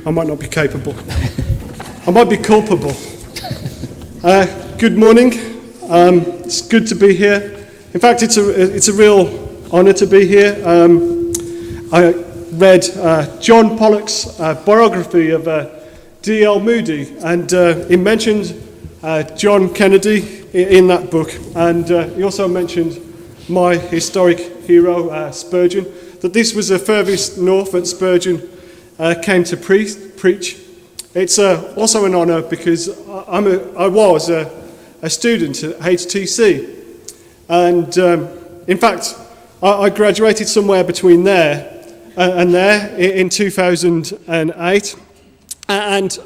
I might not be capable. I might be culpable. Good morning. It's good to be here. In fact, it's a real honour to be here. I read John Pollock's biography of D.L. Moody, and he mentioned John Kennedy in that book, and he also mentioned my historic hero, Spurgeon, that this was the furthest north that Spurgeon came to preach. It's also an honour because I was a student at HTC, and in fact I graduated somewhere between there and there in 2008, and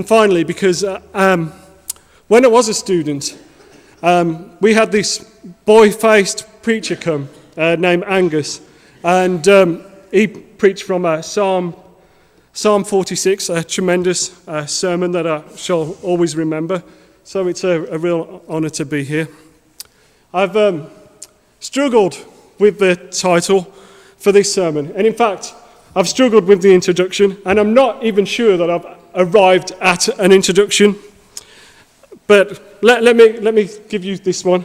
finally, because when I was a student, we had this boy-faced preacher come named Angus, and he preached from Psalm 46, a tremendous sermon that I shall always remember. So it's a real honour to be here. I've struggled with the title for this sermon, and in fact, I've struggled with the introduction, and I'm not even sure that I've arrived at an introduction. But let me give you this one.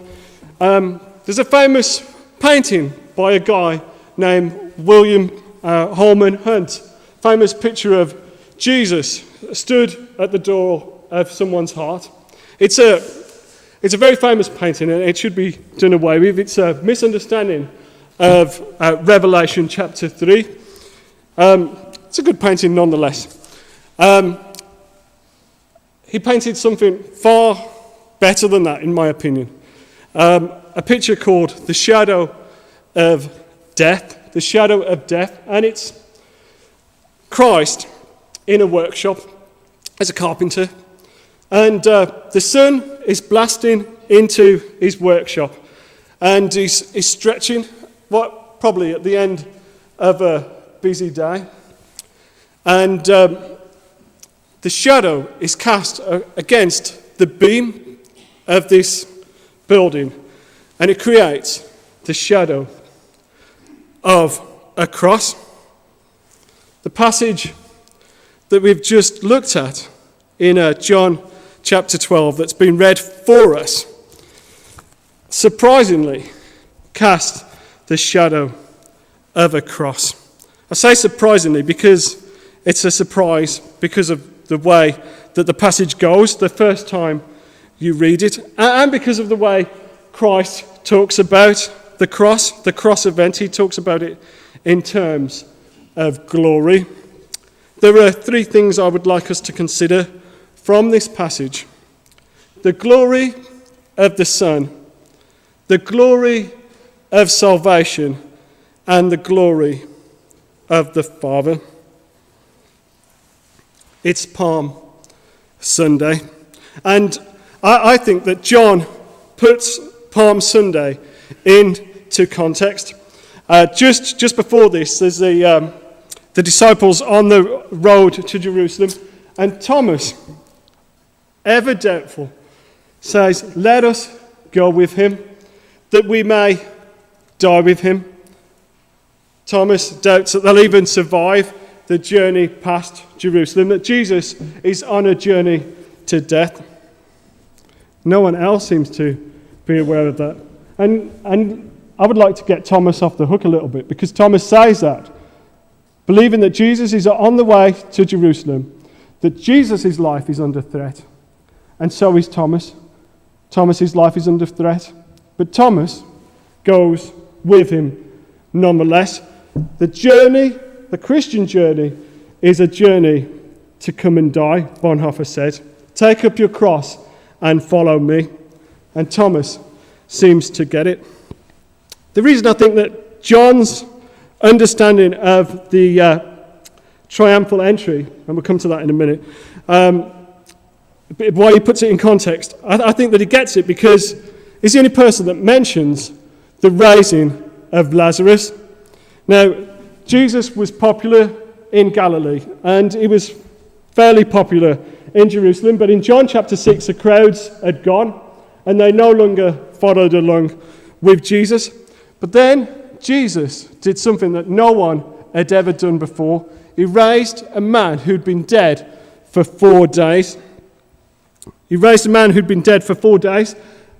There's a famous painting by a guy named William Holman Hunt. Famous picture of Jesus stood at the door of someone's heart. It's a very famous painting, and it should be done away with. It's a misunderstanding of Revelation chapter 3. It's a good painting nonetheless. He painted something far better than that, in my opinion. A picture called The Shadow of Death. The Shadow of Death. And it's Christ in a workshop as a carpenter. And the sun is blasting into his workshop. And he's stretching, probably at the end of a busy day. And the shadow is cast against the beam of this building, and it creates the shadow of a cross. The passage that we've just looked at in John chapter 12 that's been read for us, surprisingly cast the shadow of a cross. I say surprisingly because it's a surprise because of the way that the passage goes the first time you read it, and because of the way Christ talks about the cross event. He talks about it in terms of glory. There are three things I would like us to consider from this passage: the glory of the Son, the glory of salvation, and the glory of the Father. It's Palm Sunday, and I think that John puts Palm Sunday into context. Just before this, there's the disciples on the road to Jerusalem, and Thomas, ever doubtful, says, "Let us go with him, that we may die with him." Thomas doubts that they'll even survive the journey past Jerusalem, that Jesus is on a journey to death. No one else seems to be aware of that. And I would like to get Thomas off the hook a little bit, because Thomas says that, believing that Jesus is on the way to Jerusalem, that Jesus' life is under threat. And so is Thomas. Thomas' life is under threat. But Thomas goes with him nonetheless. The Christian journey is a journey to come and die, Bonhoeffer said. Take up your cross and follow me. And Thomas seems to get it. The reason I think that John's understanding of the triumphal entry, and we'll come to that in a minute, why he puts it in context, I think that he gets it because he's the only person that mentions the raising of Lazarus. Now, Jesus was popular in Galilee, and he was fairly popular in Jerusalem, but in John chapter 6, the crowds had gone, and they no longer followed along with Jesus. But then Jesus did something that no one had ever done before. he raised a man who'd been dead for 4 days. He raised a man who'd been dead for 4 days,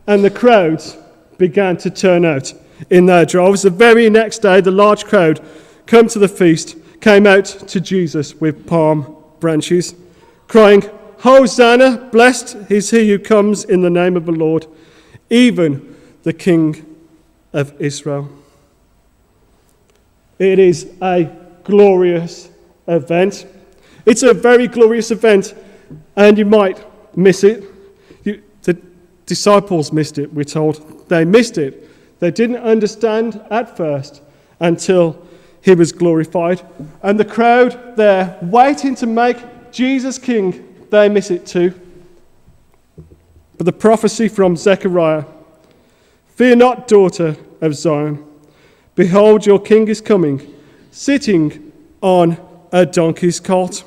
and the crowds began to turn out in their droves. The very next day, the large crowd came to the feast, came out to Jesus with palm branches, crying, "Hosanna, blessed is he who comes in the name of the Lord, even the King of Israel." It is a glorious event. It's a very glorious event, and you might miss it. The disciples missed it, we're told. They missed it. They didn't understand at first until he was glorified. And the crowd there, waiting to make Jesus king, they miss it too. But the prophecy from Zechariah, "Fear not, daughter of Zion. Behold, your king is coming, sitting on a donkey's colt."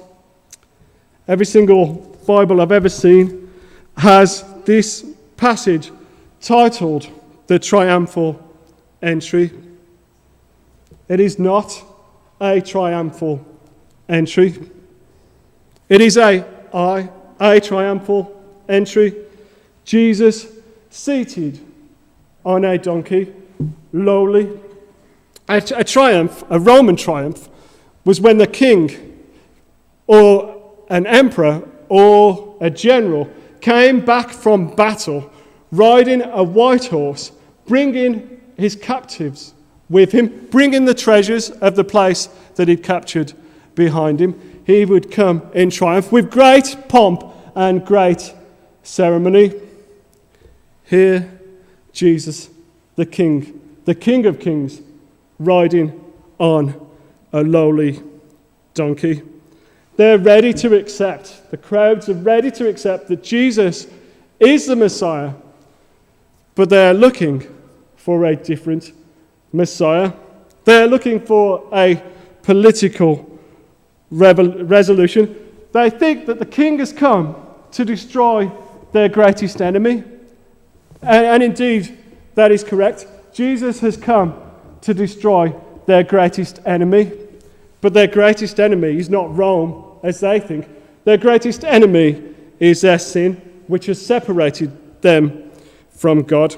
Every single Bible I've ever seen has this passage titled the triumphal entry. It is not a triumphal entry. It is a triumphal entry. Jesus seated on a donkey, lowly. A triumph, a Roman triumph, was when the king or an emperor or a general came back from battle riding a white horse, bringing his captives with him, bringing the treasures of the place that he'd captured behind him. He would come in triumph with great pomp and great ceremony. Here, Jesus, the King of Kings, riding on a lowly donkey. They're ready to accept, the crowds are ready to accept that Jesus is the Messiah, but they're looking for a different Messiah. They're looking for a political resolution. They think that the king has come to destroy their greatest enemy. And indeed, that is correct. Jesus has come to destroy their greatest enemy. But their greatest enemy is not Rome, as they think. Their greatest enemy is their sin, which has separated them from God.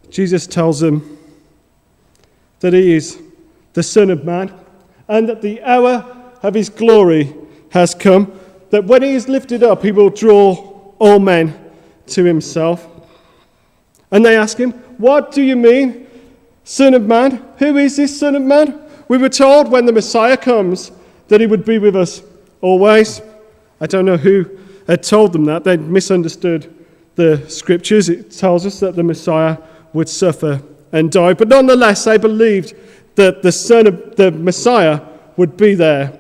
Jesus tells them that he is the Son of Man and that the hour of his glory has come, that when he is lifted up, he will draw all men to himself. And they ask him, "What do you mean, Son of Man? Who is this Son of Man? We were told when the Messiah comes that he would be with us always." I don't know who had told them that. They'd misunderstood the scriptures. It tells us that the Messiah would suffer and die. But nonetheless, they believed that the Messiah would be there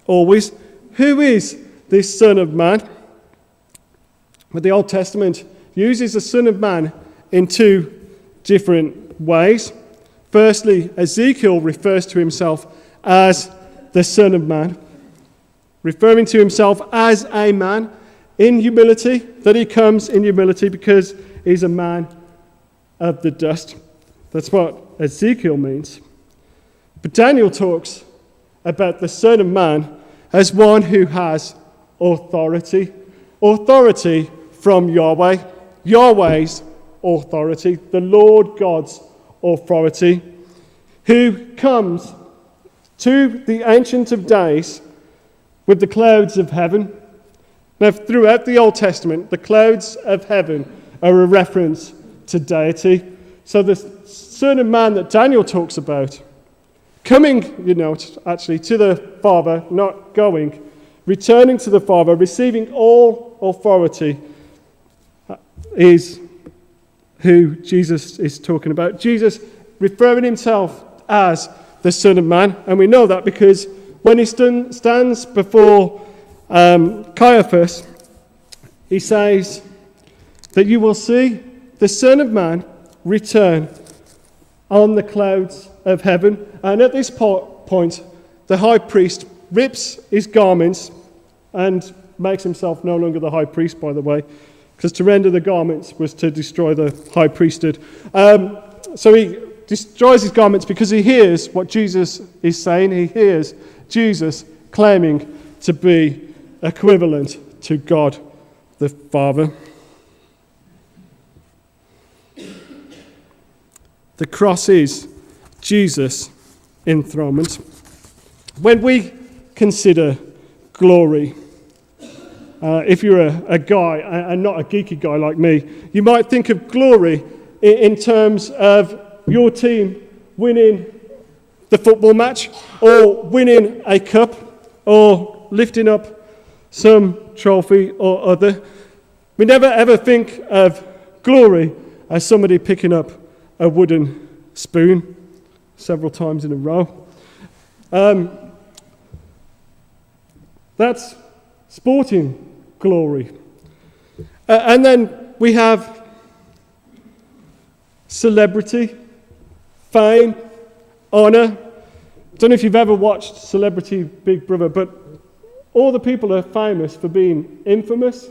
always. Who is this Son of Man? But the Old Testament uses the Son of Man in 2 different ways. Firstly, Ezekiel refers to himself as the Son of Man, referring to himself as a man in humility, that he comes in humility because he's a man of the dust. That's what Ezekiel means. But Daniel talks about the Son of Man as one who has authority. Authority from Yahweh. Yahweh's authority. The Lord God's authority. Who comes to the Ancient of Days with the clouds of heaven. Now, throughout the Old Testament, the clouds of heaven are a reference to deity. So the Son of Man that Daniel talks about, coming, actually to the Father, not going, returning to the Father, receiving all authority, is who Jesus is talking about. Jesus referring himself as the Son of Man, and we know that because when he stands before Caiaphas, he says that you will see the Son of Man return on the clouds of heaven. And at this point, the high priest rips his garments and makes himself no longer the high priest, by the way, because to render the garments was to destroy the high priesthood. So he destroys his garments because he hears what Jesus is saying. He hears Jesus claiming to be equivalent to God the Father. The cross is Jesus' enthronement. When we consider glory, if you're a guy and not a geeky guy like me, you might think of glory in terms of your team winning the football match, or winning a cup, or lifting up some trophy or other. We never ever think of glory as somebody picking up a wooden spoon several times in a row. That's sporting glory. And then we have celebrity, fame, honour. I don't know if you've ever watched Celebrity Big Brother, but all the people are famous for being infamous.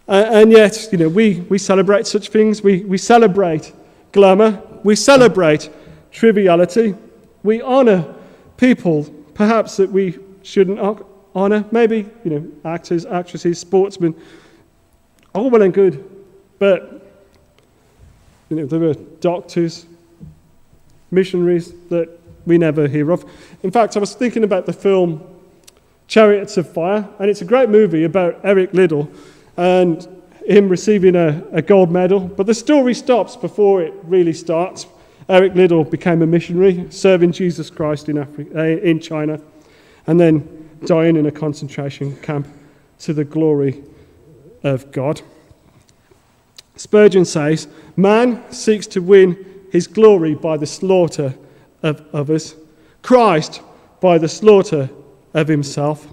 And yet, we celebrate such things. We celebrate glamour. We celebrate triviality. We honour people, perhaps that we shouldn't honour. Maybe, actors, actresses, sportsmen. All well and good. But, there were doctors, missionaries that we never hear of. In fact, I was thinking about the film Chariots of Fire, and it's a great movie about Eric Liddell and him receiving a gold medal. But the story stops before it really starts. Eric Liddell became a missionary, serving Jesus Christ in China, and then dying in a concentration camp to the glory of God. Spurgeon says, "Man seeks to win his glory by the slaughter of others, Christ by the slaughter of himself.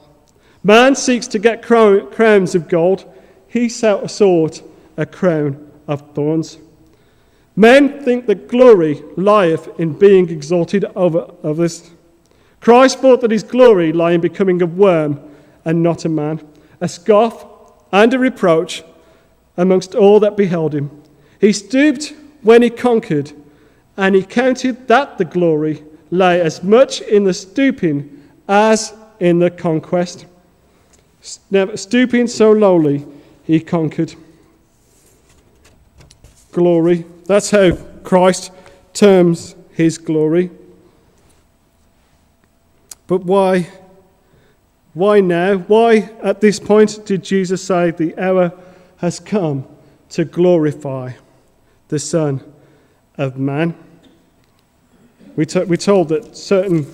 Man seeks to get crowns of gold, he sought a crown of thorns. Men think that glory lieth in being exalted over others. Christ thought that his glory lay in becoming a worm and not a man, a scoff and a reproach amongst all that beheld him. He stooped when he conquered, and he counted that the glory lay as much in the stooping as in the conquest. Never stooping so lowly, he conquered." Glory. That's how Christ terms his glory. But why? Why now? Why at this point did Jesus say the hour has come to glorify the Son of Man? We're told that certain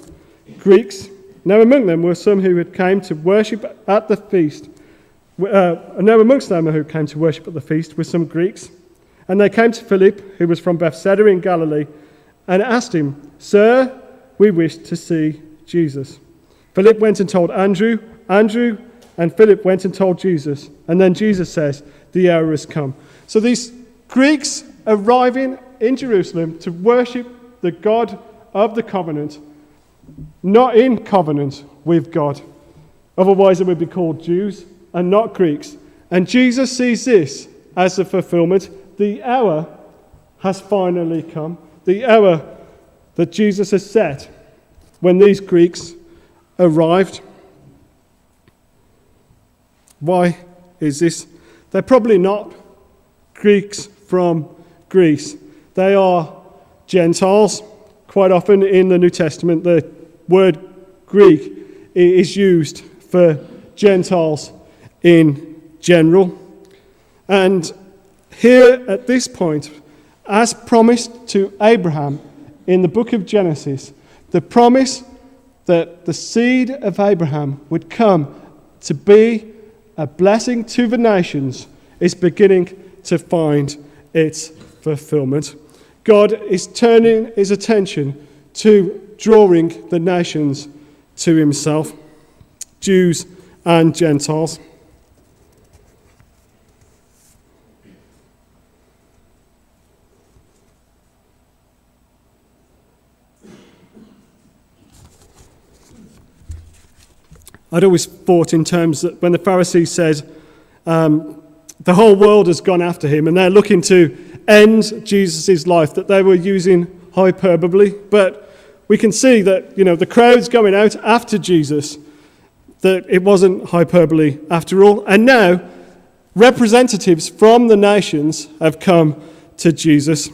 Greeks, now among them were some who had came to worship at the feast. Now amongst them who came to worship at the feast were some Greeks. And they came to Philip, who was from Bethsaida in Galilee, and asked him, "Sir, we wish to see Jesus." Philip went and told Andrew. Andrew and Philip went and told Jesus. And then Jesus says, "The hour has come." So these Greeks arriving in Jerusalem to worship the God of the covenant, not in covenant with God. Otherwise, it would be called Jews and not Greeks. And Jesus sees this as a fulfillment. The hour has finally come. The hour that Jesus has set when these Greeks arrived. Why is this? They're probably not Greeks from Greece. They are Gentiles. Quite often in the New Testament, the word Greek is used for Gentiles in general. And here at this point, as promised to Abraham in the book of Genesis, the promise that the seed of Abraham would come to be a blessing to the nations is beginning to find its fulfillment. God is turning his attention to drawing the nations to himself, Jews and Gentiles. I'd always thought in terms that when the Pharisees said, the whole world has gone after him, and they're looking to end Jesus' life, that they were using hyperbole. But we can see that, the crowds going out after Jesus, that it wasn't hyperbole after all. And now, representatives from the nations have come to Jesus.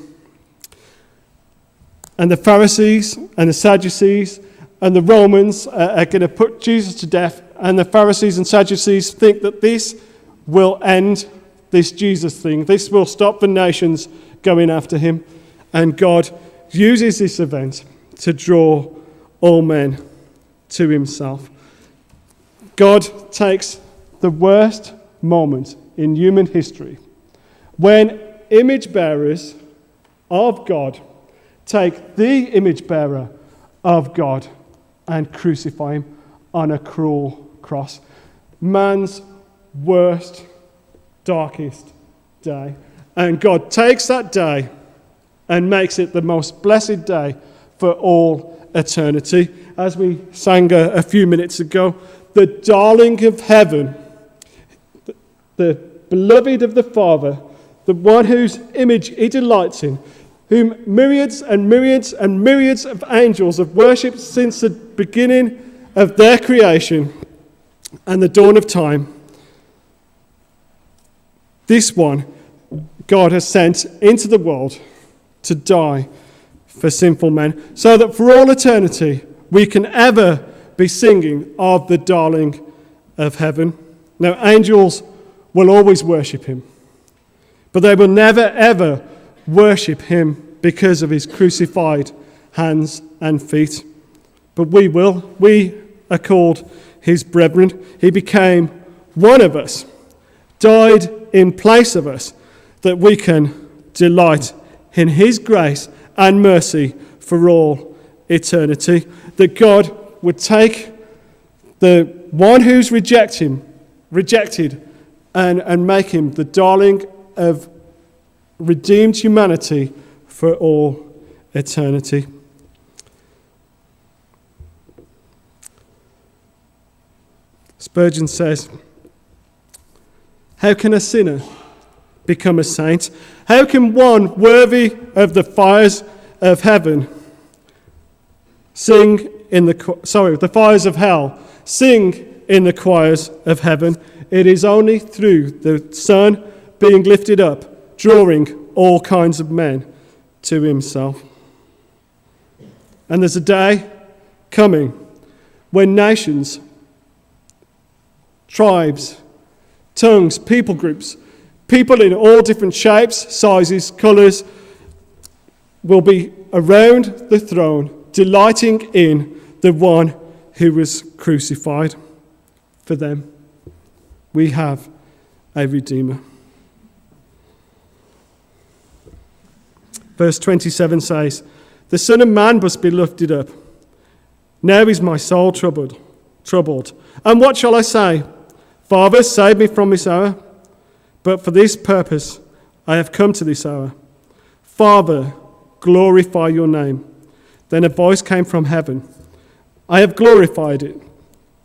And the Pharisees and the Sadducees and the Romans are going to put Jesus to death. And the Pharisees and Sadducees think that this will end this Jesus thing. This will stop the nations going after him. And God uses this event to draw all men to himself. God takes the worst moment in human history when image bearers of God take the image bearer of God and crucify him on a cruel cross. Man's worst, darkest day. And God takes that day and makes it the most blessed day for all eternity. As we sang a few minutes ago, the darling of heaven, the beloved of the Father, the one whose image he delights in, whom myriads and myriads and myriads of angels have worshipped since the beginning of their creation and the dawn of time. This one God has sent into the world to die for sinful men, so that for all eternity we can ever be singing of the darling of heaven. Now, angels will always worship him, but they will never ever worship him because of his crucified hands and feet. But we will. We are called his brethren. He became one of us, died in place of us, that we can delight in his grace and mercy for all eternity. That God would take the one who's rejected and make him the darling of redeemed humanity for all eternity. Spurgeon says, "How can a sinner become a saint? How can one worthy of the fires of heaven the fires of hell sing in the choirs of heaven? It is only through the Son being lifted up, drawing all kinds of men to himself." And there's a day coming when nations, tribes, tongues, people groups, people in all different shapes, sizes, colours, will be around the throne, delighting in the one who was crucified for them. We have a Redeemer. Verse 27 says, "The Son of Man must be lifted up. Now is my soul troubled. And what shall I say? Father, save me from this hour. But for this purpose I have come to this hour. Father, glorify your name." Then a voice came from heaven, "I have glorified it,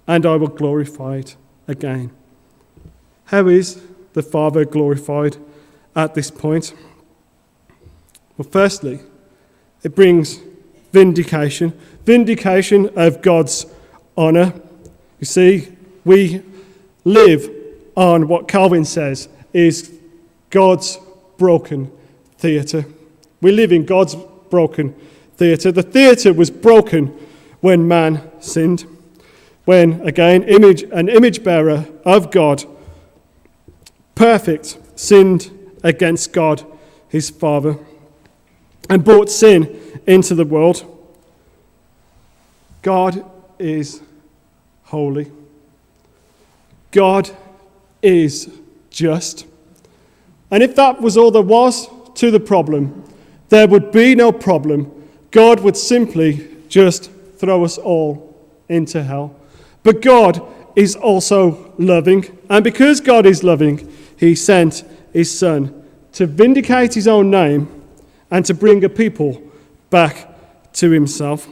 and I will glorify it again." How is the Father glorified at this point? Well, firstly, it brings vindication of God's honour. You see, we live on what Calvin says is God's broken theatre. We live in God's broken theatre. The theatre was broken when man sinned. When, again, an image bearer of God, perfect, sinned against God, his Father, and brought sin into the world. God is holy. God is just. And if that was all there was to the problem, there would be no problem. God would simply just throw us all into hell. But God is also loving. And because God is loving, he sent his Son to vindicate his own name and to bring a people back to himself.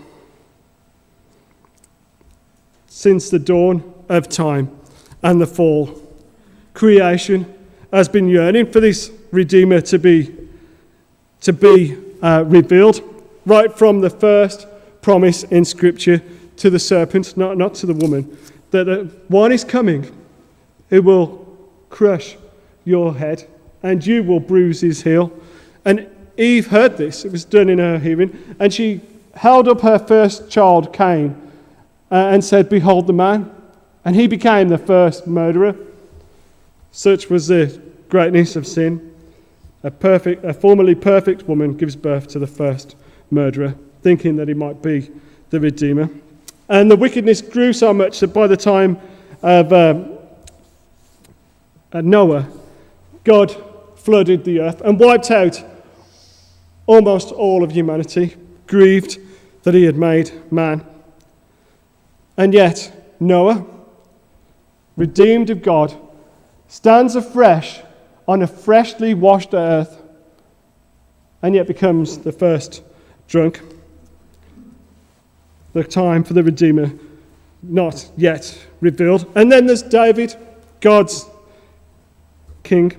Since the dawn of time and the fall, creation has been yearning for this Redeemer to be revealed, right from the first promise in Scripture to the serpent, not to the woman, that one is coming who will crush your head and you will bruise his heel. And Eve heard this. It was done in her hearing. And she held up her first child, Cain, and said, "Behold the man." And he became the first murderer. Such was the greatness of sin. A formerly perfect woman gives birth to the first murderer, thinking that he might be the Redeemer. And the wickedness grew so much that by the time of Noah, God flooded the earth and wiped out almost all of humanity, grieved that he had made man. And yet, Noah, redeemed of God, stands afresh on a freshly washed earth and yet becomes the first drunk. The time for the Redeemer not yet revealed. And then there's David, God's king,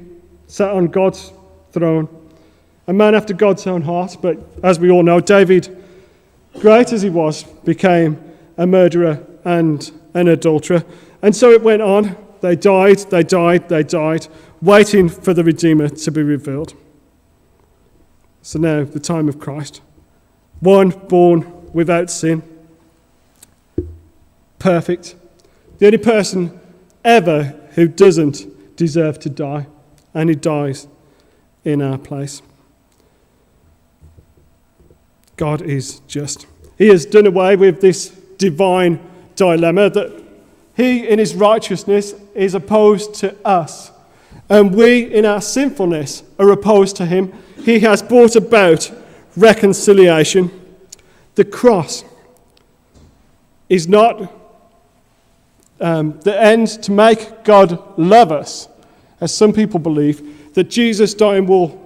sat on God's throne. A man after God's own heart, but as we all know, David, great as he was, became a murderer and an adulterer. And so it went on. They died, waiting for the Redeemer to be revealed. So now, the time of Christ. One born without sin. Perfect. The only person ever who doesn't deserve to die. And he dies in our place. God is just. He has done away with this divine dilemma that he, in his righteousness, is opposed to us. And we, in our sinfulness, are opposed to him. He has brought about reconciliation. The cross is not the end to make God love us, as some people believe, that Jesus dying will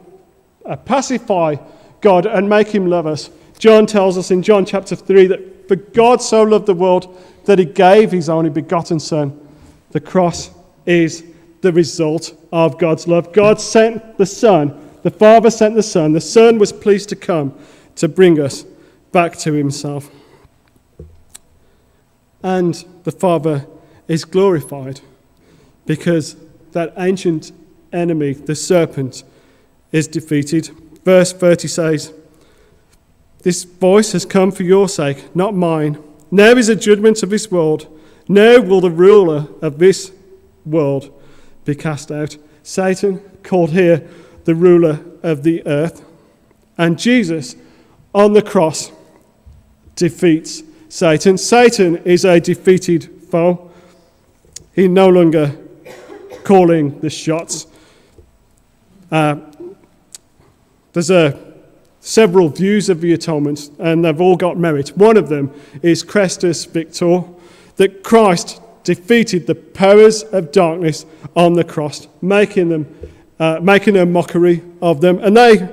pacify God and make him love us. John tells us in John chapter 3 that for God so loved the world that he gave his only begotten Son. The cross is the result of God's love. God sent the Son. The Father sent the Son. The Son was pleased to come to bring us back to himself. And the Father is glorified because that ancient enemy, the serpent, is defeated. Verse 30 says, "This voice has come for your sake, not mine. Now is the judgment of this world. Now will the ruler of this world be cast out." Satan, called here the ruler of the earth. And Jesus, on the cross, defeats Satan. Satan is a defeated foe. He's no longer calling the shots. There's several views of the atonement, and they've all got merit. One of them is Christus Victor, that Christ defeated the powers of darkness on the cross, making a mockery of them. And they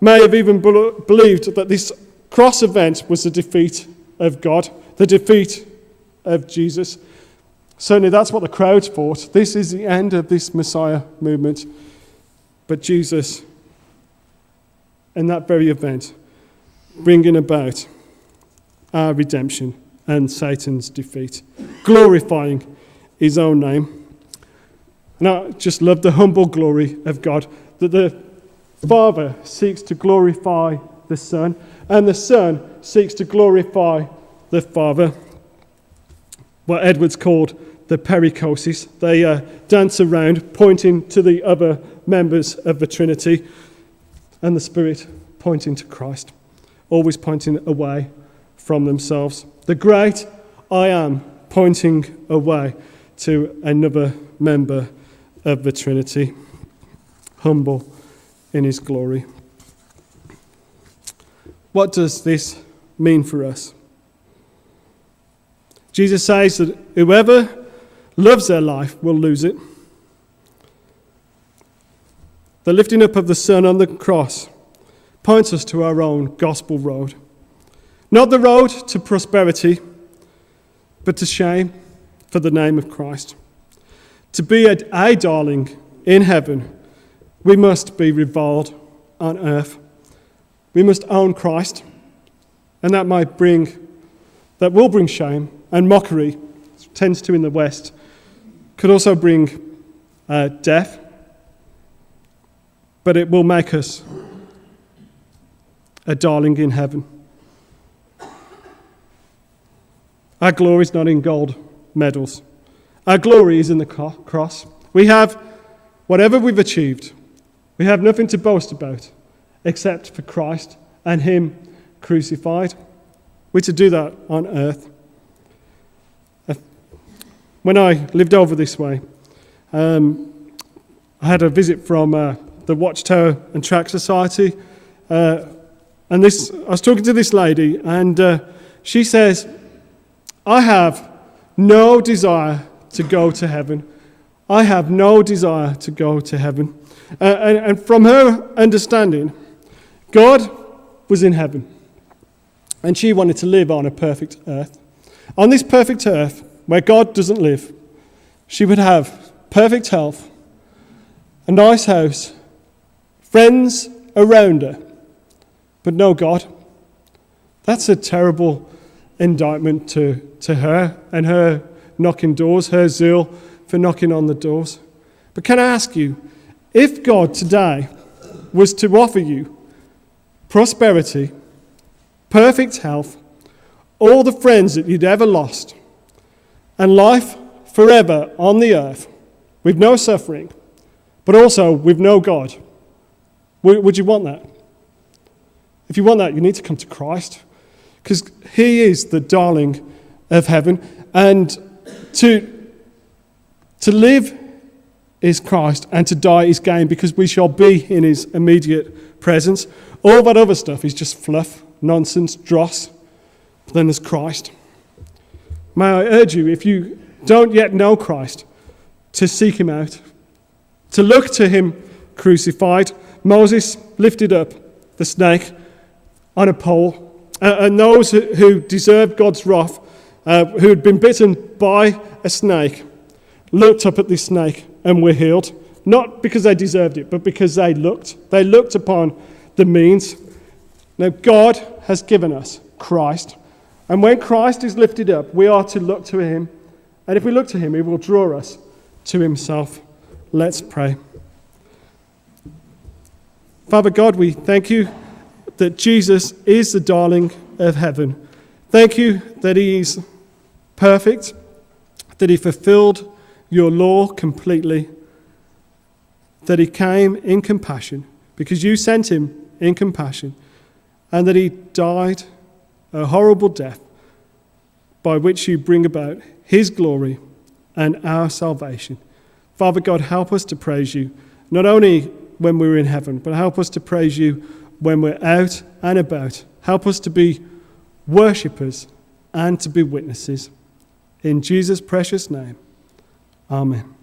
may have even believed that this cross event was the defeat of God, the defeat of Jesus. Certainly that's what the crowds thought. This is the end of this Messiah movement. But Jesus, in that very event, bringing about our redemption and Satan's defeat, glorifying his own name. And I just love the humble glory of God, that the Father seeks to glorify the Son, and the Son seeks to glorify the Father. What Edwards called the perichosis. They dance around, pointing to the other members of the Trinity, and the Spirit pointing to Christ, always pointing away from themselves. The great I Am pointing away to another member of the Trinity, humble in his glory. What does this mean for us? Jesus says that whoever loves their life will lose it. The lifting up of the Son on the cross points us to our own gospel road. Not the road to prosperity, but to shame for the name of Christ. To be a darling in heaven we must be reviled on earth. We must own Christ, and that will bring shame and mockery, tends to in the West, could also bring death, but it will make us a darling in heaven. Our glory is not in gold medals. Our glory is in the cross. We have whatever we've achieved. We have nothing to boast about except for Christ and him crucified. We're to do that on earth. When I lived over this way, I had a visit from the Watchtower and Track Society, and I was talking to this lady, and she says, I have no desire to go to heaven. I have no desire to go to heaven. And from her understanding, God was in heaven, and she wanted to live on a perfect earth. On this perfect earth, where God doesn't live, she would have perfect health, a nice house, friends around her, but no God. That's a terrible indictment to her and her knocking doors, her zeal for knocking on the doors. But can I ask you, if God today was to offer you prosperity, perfect health, all the friends that you'd ever lost, and life forever on the earth with no suffering, but also with no God, would you want that? If you want that, you need to come to Christ, because he is the darling of heaven, and to live is Christ, and to die is gain, because we shall be in his immediate presence. All that other stuff is just fluff, nonsense, dross. But then there's Christ. May I urge you, if you don't yet know Christ, to seek him out, to look to him crucified. Moses lifted up the snake on a pole, and those who deserved God's wrath, who had been bitten by a snake, looked up at this snake and were healed. Not because they deserved it, but because they looked. They looked upon the means. Now God has given us Christ. And when Christ is lifted up, we are to look to him. And if we look to him, he will draw us to himself. Let's pray. Father God, we thank you that Jesus is the darling of heaven. Thank you that he is perfect, that he fulfilled your law completely, that he came in compassion because you sent him in compassion, and that he died a horrible death by which you bring about his glory and our salvation. Father God, help us to praise you, not only when we're in heaven, but help us to praise you when we're out and about. Help us to be worshippers and to be witnesses. In Jesus' precious name, amen.